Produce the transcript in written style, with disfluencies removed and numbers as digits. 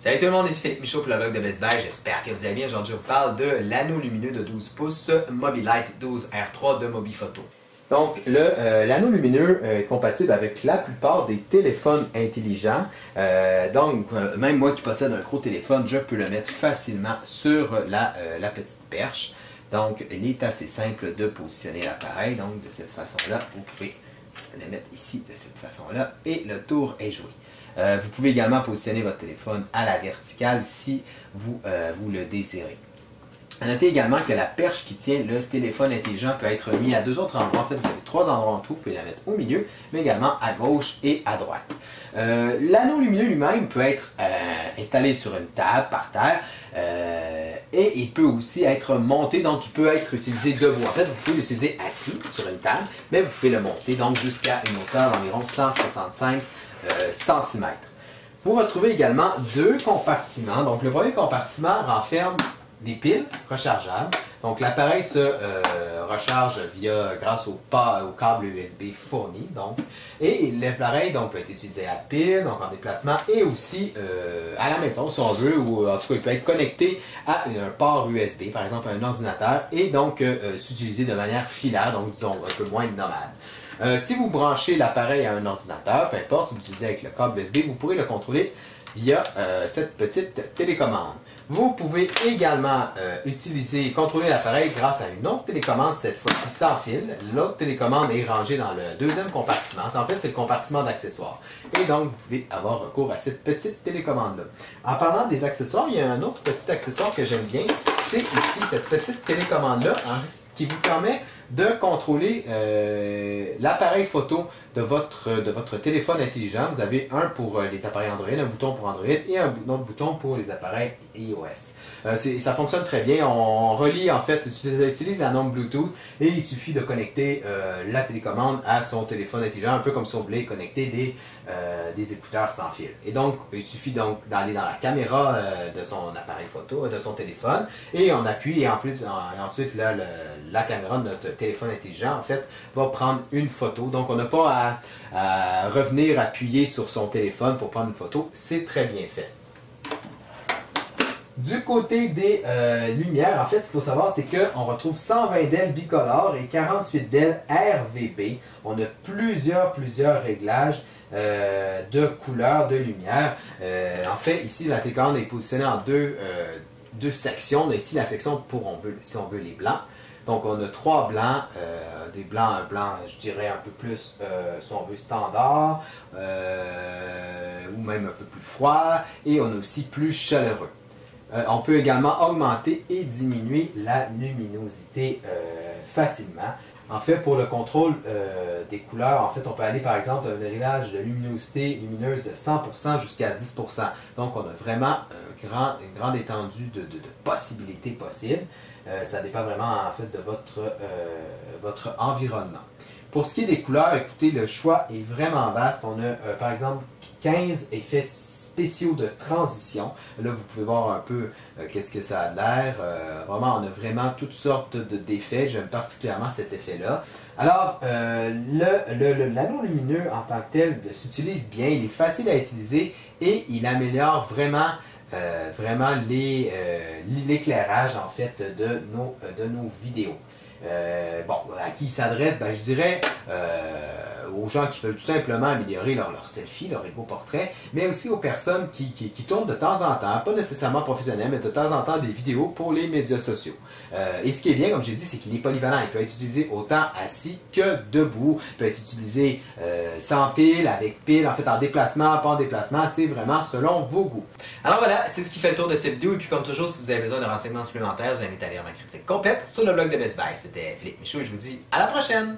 Salut tout le monde, ici Philippe Michaud pour le vlog de Best Buy. J'espère que vous allez bien. Aujourd'hui, je vous parle de l'anneau lumineux de 12 pouces Mobilight 12R3 de Mobiphoto. Donc, l'anneau lumineux est compatible avec la plupart des téléphones intelligents. Même moi qui possède un gros téléphone, je peux le mettre facilement sur la petite perche. Donc, il est assez simple de positionner l'appareil. Donc, de cette façon-là, vous pouvez le mettre ici de cette façon-là et le tour est joué. Vous pouvez également positionner votre téléphone à la verticale si vous le désirez. À noter également que la perche qui tient le téléphone intelligent peut être mise à deux autres endroits. En fait, vous avez trois endroits en tout. Vous pouvez la mettre au milieu, mais également à gauche et à droite. L'anneau lumineux lui-même peut être installé sur une table par terre et il peut aussi être monté, donc il peut être utilisé debout. En fait, vous pouvez l'utiliser assis sur une table, mais vous pouvez le monter donc jusqu'à une hauteur d'environ 165 cm. Vous retrouvez également deux compartiments. Donc le premier compartiment renferme des piles rechargeables. Donc l'appareil se recharge grâce au câble USB fourni. Et l'appareil peut être utilisé à pile, donc en déplacement, et aussi à la maison si on veut, ou en tout cas il peut être connecté à un port USB, par exemple à un ordinateur, et donc s'utiliser de manière filaire, donc disons un peu moins nomade. Si vous branchez l'appareil à un ordinateur, peu importe, si vous l'utilisez avec le câble USB, vous pourrez le contrôler via cette petite télécommande. Vous pouvez également contrôler l'appareil grâce à une autre télécommande, cette fois-ci sans fil. L'autre télécommande est rangée dans le deuxième compartiment. En fait, c'est le compartiment d'accessoires. Et donc, vous pouvez avoir recours à cette petite télécommande-là. En parlant des accessoires, il y a un autre petit accessoire que j'aime bien. C'est ici, cette petite télécommande-là, qui vous permet de contrôler l'appareil photo de votre téléphone intelligent. Vous avez un pour les appareils Android, un bouton pour Android et un autre bouton pour les appareils iOS. Ça fonctionne très bien. On relie en fait, utilise la norme Bluetooth et il suffit de connecter la télécommande à son téléphone intelligent, un peu comme si on voulait connecter des écouteurs sans fil. Et donc, il suffit donc d'aller dans la caméra de son appareil photo, de son téléphone, et on appuie et ensuite la caméra de notre téléphone intelligent en fait va prendre une photo. Donc, on n'a pas à revenir appuyer sur son téléphone pour prendre une photo. C'est très bien fait. Du côté des lumières, en fait, ce qu'il faut savoir, c'est qu'on retrouve 120 d'ailes bicolores et 48 d'ailes RVB. On a plusieurs réglages de couleurs de lumière. En fait, ici, la télécommande est positionnée en deux sections. On a ici la section si on veut les blancs. Donc, on a trois blancs, un blanc, je dirais, un peu plus, si on veut, standard, ou même un peu plus froid, et on a aussi plus chaleureux. On peut également augmenter et diminuer la luminosité facilement. En fait, pour le contrôle des couleurs, en fait, on peut aller par exemple d'un réglage de lumineuse de 100% jusqu'à 10%. Donc, on a vraiment une grande étendue de possibilités possibles. Ça dépend vraiment en fait de votre environnement. Pour ce qui est des couleurs, écoutez, le choix est vraiment vaste. On a par exemple 15 effets spéciaux de transition. Là, vous pouvez voir un peu qu'est-ce que ça a l'air. Vraiment, on a vraiment toutes sortes d'effets. J'aime particulièrement cet effet-là. Alors, l'anneau lumineux en tant que tel s'utilise bien. Il est facile à utiliser et il améliore vraiment l'éclairage en fait de nos vidéos. À qui il s'adresse? Je dirais aux gens qui veulent tout simplement améliorer leur selfie, leur éco-portrait, mais aussi aux personnes qui tournent de temps en temps, pas nécessairement professionnels, mais de temps en temps des vidéos pour les médias sociaux. Et ce qui est bien, comme j'ai dit, c'est qu'il est polyvalent. Il peut être utilisé autant assis que debout. Il peut être utilisé sans pile, avec pile, en fait en déplacement, pas en déplacement. C'est vraiment selon vos goûts. Alors voilà, c'est ce qui fait le tour de cette vidéo. Et puis comme toujours, si vous avez besoin de renseignements supplémentaires, je vous invite à lire ma critique complète sur le blog de Best Buy. C'était Philippe Michaud et je vous dis à la prochaine!